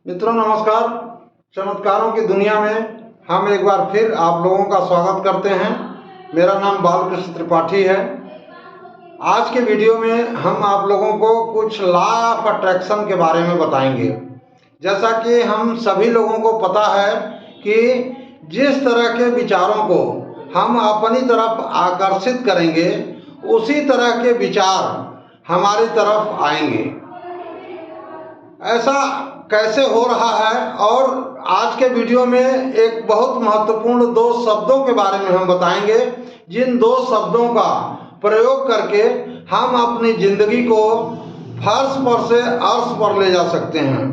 मित्रों नमस्कार। चमत्कारों की दुनिया में हम एक बार फिर आप लोगों का स्वागत करते हैं। मेरा नाम बालकृष्ण त्रिपाठी है। आज के वीडियो में हम आप लोगों को कुछ लॉ ऑफ अट्रैक्शन के बारे में बताएंगे। जैसा कि हम सभी लोगों को पता है कि जिस तरह के विचारों को हम अपनी तरफ आकर्षित करेंगे उसी तरह के विचार हमारी तरफ आएंगे। ऐसा कैसे हो रहा है, और आज के वीडियो में एक बहुत महत्वपूर्ण दो शब्दों के बारे में हम बताएंगे, जिन दो शब्दों का प्रयोग करके हम अपनी जिंदगी को फर्श पर से अर्श पर ले जा सकते हैं।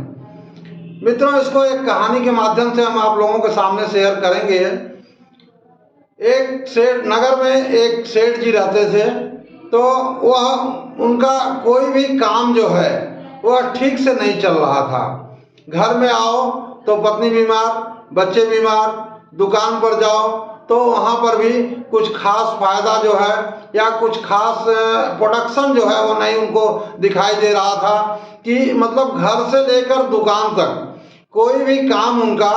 मित्रों, इसको एक कहानी के माध्यम से हम आप लोगों के सामने शेयर करेंगे। एक सेठ नगर में एक सेठ जी रहते थे, तो वह उनका कोई भी काम जो है वह ठीक से नहीं चल रहा था। घर में आओ तो पत्नी बीमार, बच्चे बीमार, दुकान पर जाओ तो वहाँ पर भी कुछ खास फायदा जो है या कुछ खास प्रोडक्शन जो है वो नहीं उनको दिखाई दे रहा था। कि मतलब घर से लेकर दुकान तक कोई भी काम उनका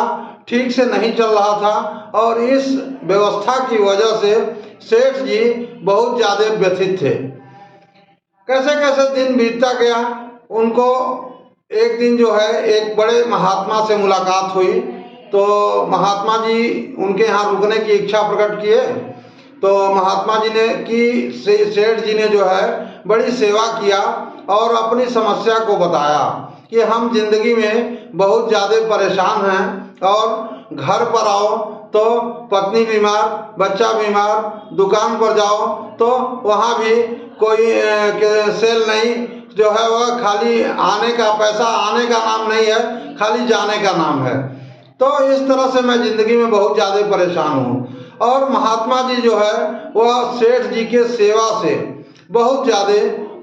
ठीक से नहीं चल रहा था, और इस व्यवस्था की वजह से सेठ जी बहुत ज़्यादा व्यथित थे। कैसे कैसे दिन बीतता गया। उनको एक दिन जो है एक बड़े महात्मा से मुलाकात हुई, तो महात्मा जी उनके यहाँ रुकने की इच्छा प्रकट किए। तो महात्मा जी ने सेठ जी ने जो है बड़ी सेवा किया और अपनी समस्या को बताया कि हम जिंदगी में बहुत ज़्यादा परेशान हैं, और घर पर आओ तो पत्नी बीमार, बच्चा बीमार, दुकान पर जाओ तो वहाँ भी कोई सेल नहीं, जो है वह खाली आने का पैसा आने का नाम नहीं है, खाली जाने का नाम है। तो इस तरह से मैं ज़िंदगी में बहुत ज़्यादा परेशान हूँ। और महात्मा जी जो है वह सेठ जी के सेवा से बहुत ज़्यादा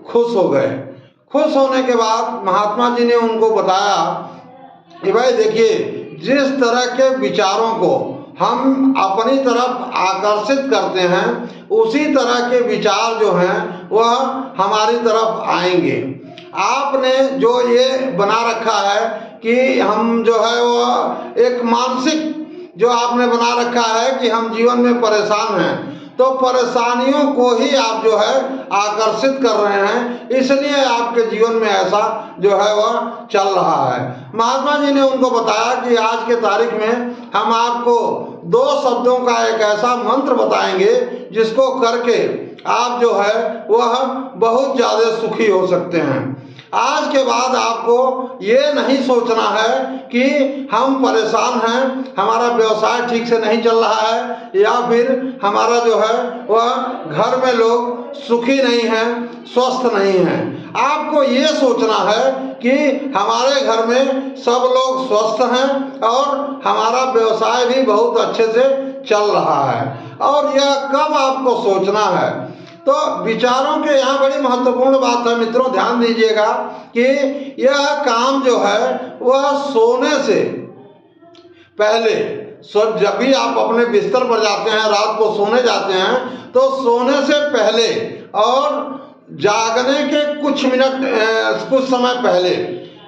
खुश हो गए। खुश होने के बाद महात्मा जी ने उनको बताया कि भाई देखिए, जिस तरह के विचारों को हम अपनी तरफ आकर्षित करते हैं उसी तरह के विचार जो हैं वह हमारी तरफ आएंगे। आपने जो ये बना रखा है कि हम जो है वह एक मानसिक जो आपने बना रखा है कि हम जीवन में परेशान हैं, तो परेशानियों को ही आप जो है आकर्षित कर रहे हैं, इसलिए आपके जीवन में ऐसा जो है वह चल रहा है। महात्मा जी ने उनको बताया कि आज के तारीख में हम आपको दो शब्दों का एक ऐसा मंत्र बताएंगे जिसको करके आप जो है वह बहुत ज़्यादा सुखी हो सकते हैं। आज के बाद आपको ये नहीं सोचना है कि हम परेशान हैं, हमारा व्यवसाय ठीक से नहीं चल रहा है, या फिर हमारा जो है वह घर में लोग सुखी नहीं हैं, स्वस्थ नहीं हैं। आपको ये सोचना है कि हमारे घर में सब लोग स्वस्थ हैं और हमारा व्यवसाय भी बहुत अच्छे से चल रहा है। और यह कब आपको सोचना है, तो विचारों के यहाँ बड़ी महत्वपूर्ण बात है। मित्रों ध्यान दीजिएगा कि यह काम जो है वह सोने से पहले, जब भी आप अपने बिस्तर पर जाते हैं, रात को सोने जाते हैं, तो सोने से पहले और जागने के कुछ मिनट कुछ समय पहले,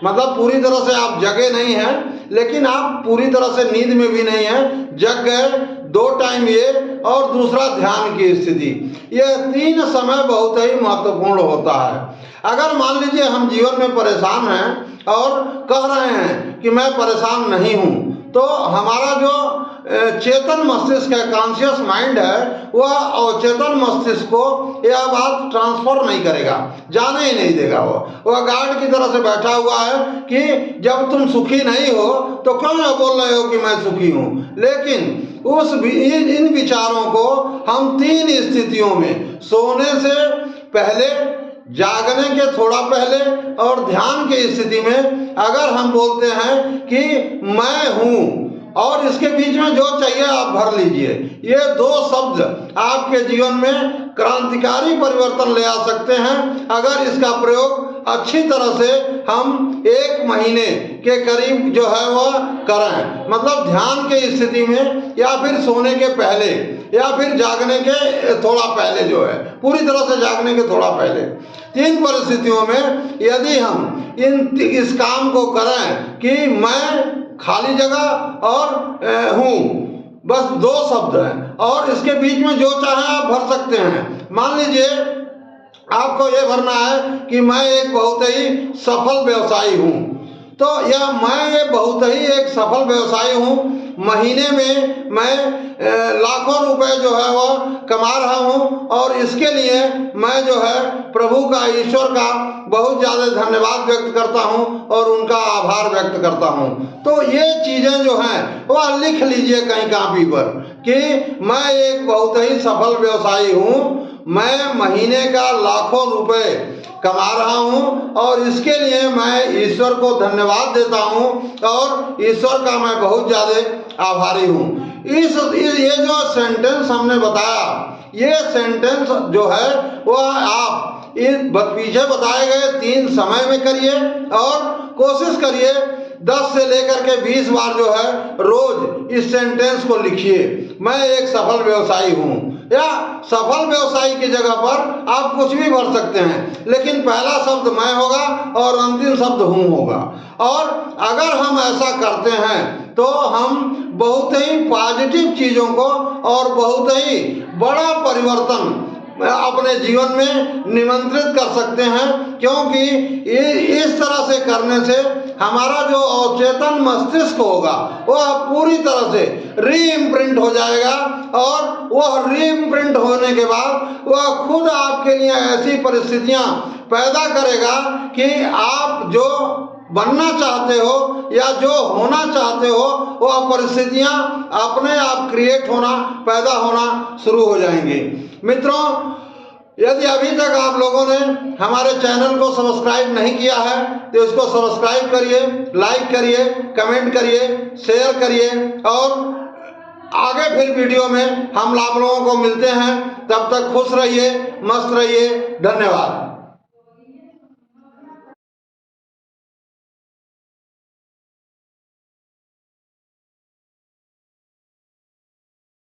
मतलब पूरी तरह से आप जगे नहीं हैं लेकिन आप पूरी तरह से नींद में भी नहीं हैं, जग गए, 2 टाइम ये, और दूसरा ध्यान की स्थिति, यह 3 समय बहुत ही महत्वपूर्ण होता है। अगर मान लीजिए हम जीवन में परेशान हैं और कह रहे हैं कि मैं परेशान नहीं हूँ, तो हमारा जो चेतन मस्तिष्क है, कॉन्शियस माइंड है, वह अवचेतन मस्तिष्क को यह बात ट्रांसफर नहीं करेगा, जाने ही नहीं देगा। वह गार्ड की तरह से बैठा हुआ है कि जब तुम सुखी नहीं हो तो क्यों बोल रहे हो कि मैं सुखी हूँ। लेकिन इन विचारों को हम 3 स्थितियों में, सोने से पहले, जागने के थोड़ा पहले और ध्यान की स्थिति में, अगर हम बोलते हैं कि मैं हूँ, और इसके बीच में जो चाहिए आप भर लीजिए, ये 2 शब्द आपके जीवन में क्रांतिकारी परिवर्तन ले आ सकते हैं। अगर इसका प्रयोग अच्छी तरह से हम 1 महीने के करीब जो है वह करें, मतलब ध्यान के स्थिति में, या फिर सोने के पहले, या फिर जागने के थोड़ा पहले, जो है पूरी तरह से जागने के थोड़ा पहले, तीन परिस्थितियों में यदि हम इस काम को करें कि मैं खाली जगह और हूँ, बस दो शब्द हैं और इसके बीच में जो चाहे आप भर सकते हैं। मान लीजिए आपको ये भरना है कि मैं एक बहुत ही सफल व्यवसायी हूँ, तो यह मैं ये बहुत ही एक सफल व्यवसायी हूँ, महीने में मैं लाखों रुपए जो है वह कमा रहा हूँ और इसके लिए मैं जो है प्रभु का, ईश्वर का बहुत ज़्यादा धन्यवाद व्यक्त करता हूँ और उनका आभार व्यक्त करता हूँ। तो ये चीज़ें जो हैं वह लिख लीजिए कहीं कापी पर कि मैं एक बहुत ही सफल व्यवसायी हूँ, मैं महीने का लाखों रुपए कमा रहा हूँ और इसके लिए मैं ईश्वर को धन्यवाद देता हूँ और ईश्वर का मैं बहुत ज़्यादा आभारी हूँ। ये जो सेंटेंस हमने बताया, ये सेंटेंस जो है वह आप इस पीछे बताए गए 3 समय में करिए और कोशिश करिए 10 से लेकर के 20 बार जो है रोज इस सेंटेंस को लिखिए, मैं एक सफल व्यवसायी हूँ। या सफल व्यवसायी की जगह पर आप कुछ भी भर सकते हैं, लेकिन पहला शब्द मैं होगा और अंतिम शब्द हूँ होगा। और अगर हम ऐसा करते हैं तो हम बहुत ही पॉजिटिव चीज़ों को और बहुत ही बड़ा परिवर्तन अपने जीवन में निमंत्रित कर सकते हैं, क्योंकि इस तरह से करने से हमारा जो अवचेतन मस्तिष्क होगा वह पूरी तरह से रीइम्प्रिंट हो जाएगा और वह रीइम्प्रिंट होने के बाद वह खुद आपके लिए ऐसी परिस्थितियां पैदा करेगा कि आप जो बनना चाहते हो या जो होना चाहते हो वह परिस्थितियां अपने आप क्रिएट होना, पैदा होना शुरू हो जाएंगी। मित्रों, यदि अभी तक आप लोगों ने हमारे चैनल को सब्सक्राइब नहीं किया है तो इसको सब्सक्राइब करिए, लाइक करिए, कमेंट करिए, शेयर करिए और आगे फिर वीडियो में हम आप लोगों को मिलते हैं। तब तक खुश रहिए, मस्त रहिए। धन्यवाद।